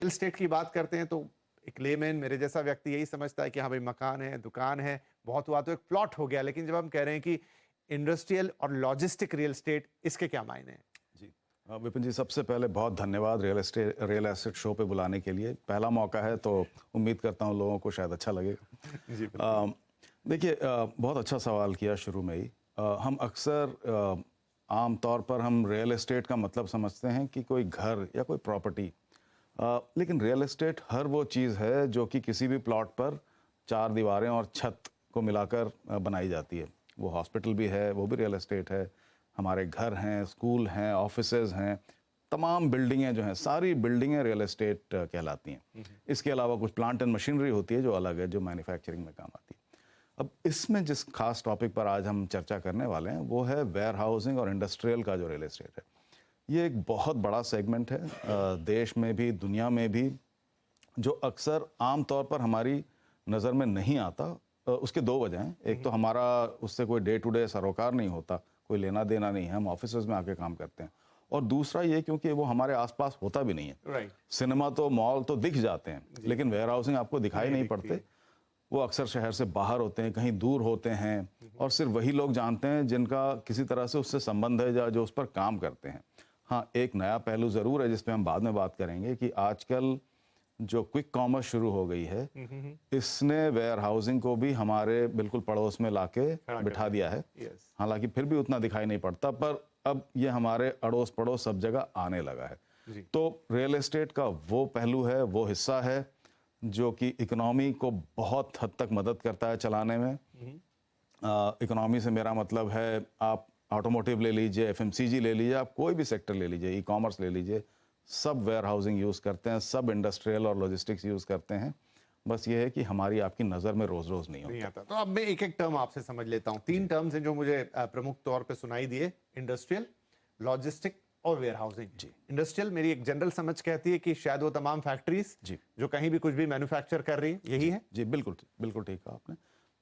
Real estate की बात करते हैं तो एक लेमैन मेरे जैसा व्यक्ति यही समझता है कि हाँ भाई मकान है, दुकान है, बहुत हुआ तो एक प्लॉट हो गया। लेकिन जब हम कह रहे हैं कि इंडस्ट्रियल और लॉजिस्टिक रियल एस्टेट, इसके क्या मायने हैं? जी। विपिन जी, सबसे पहले बहुत धन्यवाद रियल एस्टेट शो पे बुलाने के लिए। पहला मौका है तो उम्मीद करता हूँ लोगों को शायद अच्छा लगेगा। जी बिल्कुल। देखिए, बहुत अच्छा सवाल किया शुरू में ही। हम अक्सर आम तौर पर हम रियल एस्टेट का मतलब समझते हैं कि कोई घर या कोई प्रॉपर्टी। लेकिन रियल एस्टेट हर वो चीज़ है जो कि किसी भी प्लॉट पर चार दीवारें और छत को मिलाकर बनाई जाती है। वो हॉस्पिटल भी है, वो भी रियल एस्टेट है। हमारे घर हैं, स्कूल हैं, ऑफिसेज हैं, तमाम बिल्डिंगें जो हैं, सारी बिल्डिंगें रियल एस्टेट कहलाती हैं। इसके अलावा कुछ प्लांट एंड मशीनरी होती है जो अलग है, जो मैन्युफैक्चरिंग में काम आती है। अब इसमें जिस खास टॉपिक पर आज हम चर्चा करने वाले हैं वो है वेयर हाउसिंग और इंडस्ट्रियल का जो रियल एस्टेट है। ये एक बहुत बड़ा सेगमेंट है, देश में भी दुनिया में भी, जो अक्सर आम तौर पर हमारी नज़र में नहीं आता। उसके दो वजह हैं। एक तो हमारा उससे कोई डे टू डे सरोकार नहीं होता, कोई लेना देना नहीं है, हम ऑफिसेज में आके काम करते हैं। और दूसरा ये क्योंकि वो हमारे आसपास होता भी नहीं है। राइट। सिनेमा तो, मॉल तो दिख जाते हैं, लेकिन वेयर हाउसिंग आपको दिखाई नहीं दिखती पड़ते। है। वो अक्सर शहर से बाहर होते हैं, कहीं दूर होते हैं, और सिर्फ वही लोग जानते हैं जिनका किसी तरह से उससे संबंध है या जो उस पर काम करते हैं। हाँ, एक नया पहलू ज़रूर है जिस पे हम बाद में बात करेंगे कि आजकल जो क्विक कॉमर्स शुरू हो गई है, इसने वेयर हाउसिंग को भी हमारे बिल्कुल पड़ोस में लाके खड़ा कर बिठा दिया है। यस। हालांकि फिर भी उतना दिखाई नहीं पड़ता, पर अब ये हमारे अड़ोस पड़ोस सब जगह आने लगा है। जी। तो रियल एस्टेट का वो पहलू है, वो हिस्सा है जो कि इकोनॉमी को बहुत हद तक मदद करता है चलाने में। इकोनॉमी से मेरा मतलब है, आप ऑटोमोटिव ले लीजिए, एफएमसीजी ले लीजिए, आप कोई भी सेक्टर ले लीजिए, ई कॉमर्स ले लीजिए, सब वेयर हाउसिंग यूज़ करते हैं, सब इंडस्ट्रियल और लॉजिस्टिक्स यूज़ करते हैं। बस ये है कि हमारी आपकी नज़र में रोज़ रोज़ नहीं नहीं होता। आता। तो अब मैं एक एक टर्म आपसे समझ लेता हूँ। तीन टर्म्स हैं जो मुझे प्रमुख तौर पे सुनाई दिए: इंडस्ट्रियल, लॉजिस्टिक और वेयर हाउसिंग। जी। इंडस्ट्रियल मेरी एक जनरल समझ कहती है कि शायद वो तमाम फैक्ट्रीज जी। जो कहीं भी कुछ भी मैन्युफैक्चर कर रही है, यही है। जी, बिल्कुल, बिल्कुल ठीक कहा आपने।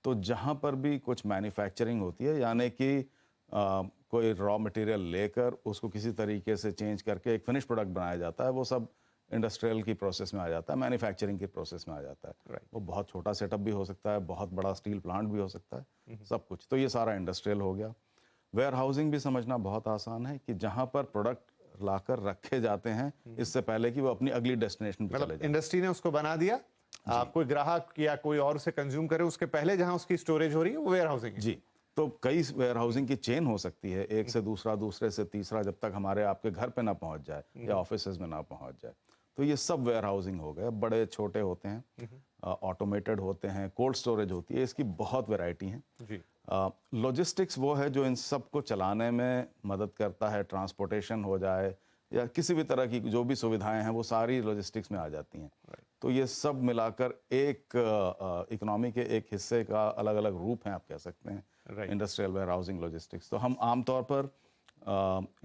तो जहाँ पर भी कुछ मैन्युफैक्चरिंग होती है, यानी कि कोई रॉ मटेरियल लेकर उसको किसी तरीके से चेंज करके एक फिनिश प्रोडक्ट बनाया जाता है, वो सब इंडस्ट्रियल की प्रोसेस में आ जाता है, मैन्युफैक्चरिंग की प्रोसेस में आ जाता है। राइट। वो बहुत छोटा सेटअप भी हो सकता है, बहुत बड़ा स्टील प्लांट भी हो सकता है, सब कुछ। तो ये सारा इंडस्ट्रियल हो गया। वेयर हाउसिंग भी समझना बहुत आसान है कि जहाँ पर प्रोडक्ट लाकर रखे जाते हैं, इससे पहले कि वो अपनी अगली डेस्टिनेशन पे चले मतलब जाएं। इंडस्ट्री ने उसको बना दिया, कोई ग्राहक या कोई और उसे कंज्यूम करे, उसके पहले जहां उसकी स्टोरेज हो रही है वो वेयर हाउसिंग है। जी। तो कई वेयर हाउसिंग की चेन हो सकती है, एक से दूसरा, दूसरे से तीसरा, जब तक हमारे आपके घर पे ना पहुंच जाए या ऑफिसेज में ना पहुंच जाए। तो ये सब वेयर हाउसिंग हो गए, बड़े छोटे होते हैं, ऑटोमेटेड होते हैं, कोल्ड स्टोरेज होती है, इसकी बहुत वैरायटी है। जी। लॉजिस्टिक्स वो है जो इन सब को चलाने में मदद करता है, ट्रांसपोर्टेशन हो जाए या किसी भी तरह की जो भी सुविधाएं हैं वो सारी लॉजिस्टिक्स में आ जाती हैं। तो ये सब मिलाकर एक इकोनॉमी के एक हिस्से का अलग अलग रूप हैं, आप कह सकते हैं, right. Industrial warehousing logistics. तो हम आमतौर पर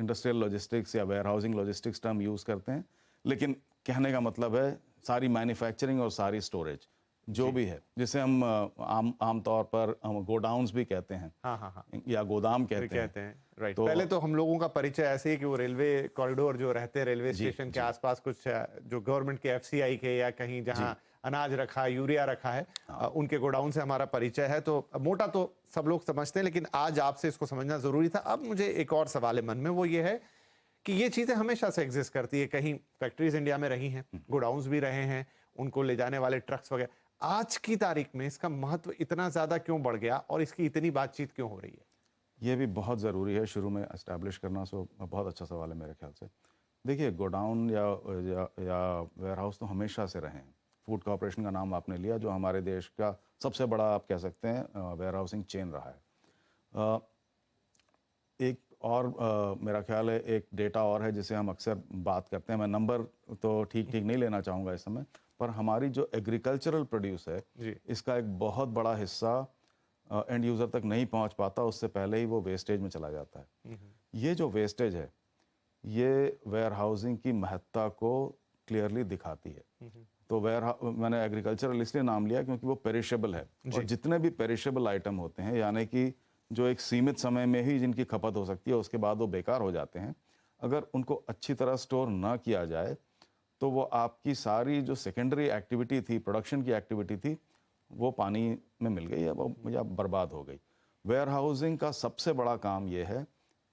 इंडस्ट्रियल लॉजिस्टिक्स या warehousing logistics term use करते हैं, लेकिन कहने का मतलब है सारी मैन्युफैक्चरिंग और सारी स्टोरेज जो भी है, जिसे हम आम तौर पर हम गोडाउन्स भी कहते हैं, हाँ हाँ हाँ, या गोदाम भी कहते हैं। कहते हैं। राइट। तो पहले तो हम लोगों का परिचय ऐसे ही कि वो रेलवे कॉरिडोर जो रहते हैं रेलवे जी, स्टेशन के जी, आसपास, कुछ जो गवर्नमेंट के एफसीआई के या कहीं जहां जी, अनाज रखा है, यूरिया रखा है, उनके गोडाउन से हमारा परिचय है। तो मोटा तो सब लोग समझते हैं, लेकिन आज आपसे इसको समझना जरूरी था। अब मुझे एक और सवाल है मन में, वो ये है कि ये चीजें हमेशा से एग्जिस्ट करती है। कहीं फैक्ट्रीज इंडिया में रही हैं, गोडाउन्स भी रहे हैं, उनको ले जाने वाले ट्रक्स वगैरह। आज की तारीख में इसका महत्व इतना ज्यादा क्यों बढ़ गया और इसकी इतनी बातचीत क्यों हो रही है? ये भी बहुत ज़रूरी है शुरू में एस्टैब्लिश करना। सो बहुत अच्छा सवाल है मेरे ख्याल से। देखिए, गोडाउन या वेयर हाउस तो हमेशा से रहे हैं। फूड कॉरपोरेशन का नाम आपने लिया, जो हमारे देश का सबसे बड़ा, आप कह सकते हैं, वेयर हाउसिंग चेन रहा है। अ, एक और मेरा ख्याल है एक डेटा और है जिसे हम अक्सर बात करते हैं। मैं नंबर तो ठीक ठीक नहीं लेना चाहूँगा इस समय, पर हमारी जो एग्रीकल्चरल प्रोड्यूस है, जी। इसका एक बहुत बड़ा हिस्सा एंड यूज़र तक नहीं पहुंच पाता, उससे पहले ही वो वेस्टेज में चला जाता है। ये जो वेस्टेज है, ये वेयर हाउसिंग की महत्ता को क्लियरली दिखाती है। तो मैंने एग्रीकल्चरल इसलिए नाम लिया क्योंकि वो पेरिशेबल है, और जितने भी पेरिशेबल आइटम होते हैं, यानी कि जो एक सीमित समय में ही जिनकी खपत हो सकती है, उसके बाद वो बेकार हो जाते हैं, अगर उनको अच्छी तरह स्टोर ना किया जाए तो वो आपकी सारी जो सेकेंडरी एक्टिविटी थी, प्रोडक्शन की एक्टिविटी थी, वो पानी में मिल गई या बर्बाद हो गई। वेयर हाउसिंग का सबसे बड़ा काम ये है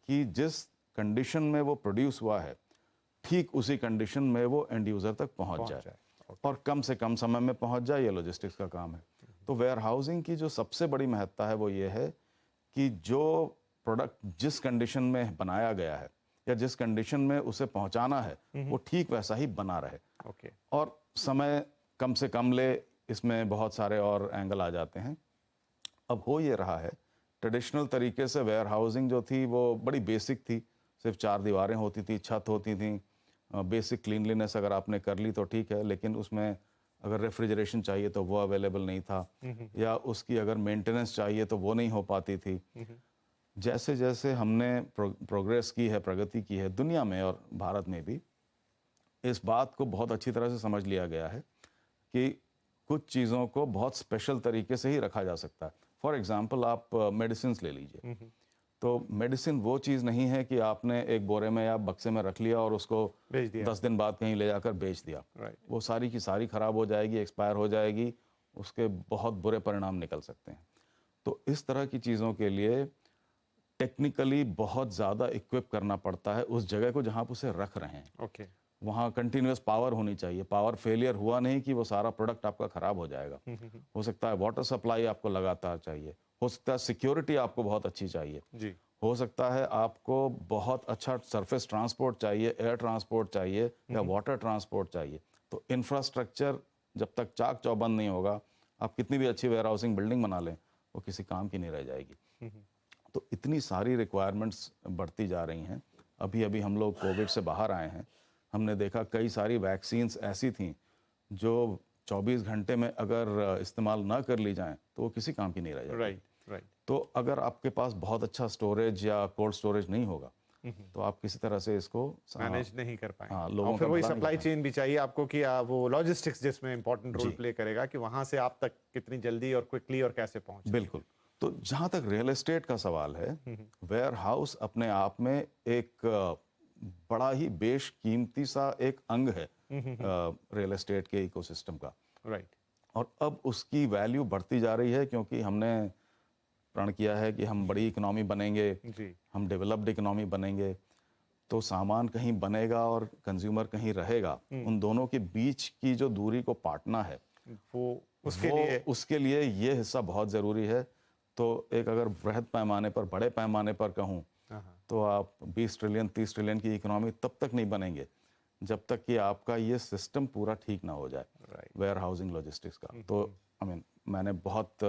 कि जिस कंडीशन में वो प्रोड्यूस हुआ है, ठीक उसी कंडीशन में वो एंड यूज़र तक पहुंच जाए और कम से कम समय में पहुंच जाए, ये लॉजिस्टिक्स का काम है। तो वेयर हाउसिंग की जो सबसे बड़ी महत्ता है वो ये है कि जो प्रोडक्ट जिस कंडीशन में बनाया गया है या जिस कंडीशन में उसे पहुंचाना है, वो ठीक वैसा ही बना रहे और समय कम से कम ले। इसमें बहुत सारे और एंगल आ जाते हैं। अब हो ये रहा है, ट्रेडिशनल तरीके से वेयर हाउसिंग जो थी वो बड़ी बेसिक थी, सिर्फ 4 दीवारें होती थी, छत होती थी, बेसिक क्लीनलीनेस अगर आपने कर ली तो ठीक है, लेकिन उसमें अगर रेफ्रिजरेशन चाहिए तो वो अवेलेबल नहीं था, या उसकी अगर मेंटेनेंस चाहिए तो वो नहीं हो पाती थी। जैसे जैसे हमने प्रोग्रेस की है, प्रगति की है दुनिया में और भारत में भी, इस बात को बहुत अच्छी तरह से समझ लिया गया है कि कुछ चीज़ों को बहुत स्पेशल तरीके से ही रखा जा सकता है। फॉर एग्जांपल आप मेडिसिन ले लीजिए, तो मेडिसिन वो चीज़ नहीं है कि आपने एक बोरे में या बक्से में रख लिया और उसको 10 दिन बाद कहीं ले जाकर बेच दिया। वो सारी की सारी खराब हो जाएगी, एक्सपायर हो जाएगी, उसके बहुत बुरे परिणाम निकल सकते हैं। तो इस तरह की चीज़ों के लिए टेक्निकली बहुत ज़्यादा इक्विप करना पड़ता है उस जगह को जहाँ आप उसे रख रहे हैं। वहाँ कंटिन्यूस पावर होनी चाहिए। पावर फेलियर हुआ नहीं कि वो सारा प्रोडक्ट आपका खराब हो जाएगा। हो सकता है वाटर सप्लाई आपको लगातार चाहिए, हो सकता है सिक्योरिटी आपको बहुत अच्छी चाहिए, हो सकता है आपको बहुत अच्छा सरफेस ट्रांसपोर्ट चाहिए, एयर ट्रांसपोर्ट चाहिए या वाटर ट्रांसपोर्ट चाहिए। तो इंफ्रास्ट्रक्चर जब तक चाक चौबंद नहीं होगा, आप कितनी भी अच्छी वेयर हाउसिंग बिल्डिंग बना लें, वो किसी काम की नहीं रह जाएगी। तो इतनी सारी रिक्वायरमेंट्स बढ़ती जा रही हैं। अभी अभी हम लोग कोविड से बाहर आए हैं, हमने देखा कई सारी वैक्सीन्स ऐसी थीं जो 24 घंटे में अगर इस्तेमाल ना कर ली जाएं तो वो किसी काम की नहीं रह जाएगी। तो अगर आपके पास बहुत अच्छा स्टोरेज या कोल्ड स्टोरेज नहीं होगा, तो आप किसी तरह से इसको मैनेज नहीं कर पाएंगे। हाँ, लोगों और फिर का वही पता नहीं सप्लाई चलता। चेन भी चाहिए आपको कि वो लॉजिस्टिक्स जिसमें इंपॉर्टेंट रोल प्ले करेगा कि वहां से आप तक कितनी जल्दी और क्विकली और कैसे पहुंचे। बिल्कुल। तो जहाँ तक रियल एस्टेट का सवाल है, वेयर हाउस अपने आप में एक बड़ा ही बेशकीमती सा एक अंग है रियल एस्टेट के इकोसिस्टम का। और अब उसकी वैल्यू बढ़ती जा रही है क्योंकि हमने प्रण किया है कि हम बड़ी इकोनॉमी बनेंगे, हम डेवलप्ड इकोनॉमी बनेंगे। तो सामान कहीं बनेगा और कंज्यूमर कहीं रहेगा, उन दोनों के बीच की जो दूरी को पाटना है, वो उसके लिए ये हिस्सा बहुत ज़रूरी है। तो एक अगर वृहद पैमाने पर, बड़े पैमाने पर कहूँ, तो आप 20 ट्रिलियन 30 ट्रिलियन की इकोनॉमी तब तक नहीं बनेंगे जब तक कि आपका ये सिस्टम पूरा ठीक ना हो जाए, वेयर हाउसिंग लॉजिस्टिक्स का। तो मैंने बहुत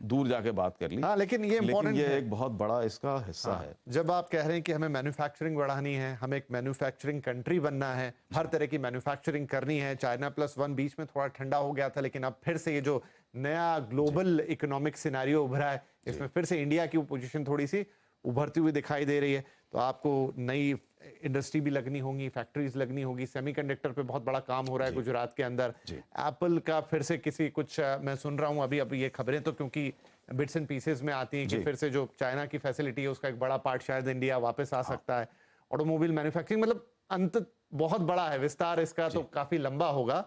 दूर जाके बात कर ली। हाँ, लेकिन ये इम्पोर्टेंट है, एक बहुत बड़ा इसका हिस्सा है। जब आप कह रहे हैं कि हमें मैन्युफैक्चरिंग बढ़ानी है, हमें एक मैन्युफैक्चरिंग कंट्री बनना है, हर तरह की मैन्युफैक्चरिंग करनी है। चाइना +1 बीच में थोड़ा ठंडा हो गया था, लेकिन अब फिर से ये जो नया ग्लोबल इकोनॉमिक सिनेरियो उभरा है, इसमें फिर से इंडिया की पोजीशन थोड़ी सी उभरती हुई दिखाई दे रही है। तो आपको नई इंडस्ट्री भी लगनी होगी, फैक्ट्रीज लगनी होगी। सेमीकंडक्टर पे बहुत बड़ा काम हो रहा है गुजरात के अंदर। एप्पल का फिर से कुछ मैं सुन रहा हूँ अभी ये खबरें तो क्योंकि बिट्स एंड पीसेस में आती हैं कि फिर से जो चाइना की फैसिलिटी है उसका एक बड़ा पार्ट शायद इंडिया वापस आ सकता है। ऑटोमोबाइल मैन्युफैक्चरिंग मतलब अंत बहुत बड़ा है, विस्तार इसका तो काफी लंबा होगा।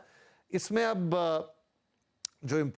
इसमें अब जो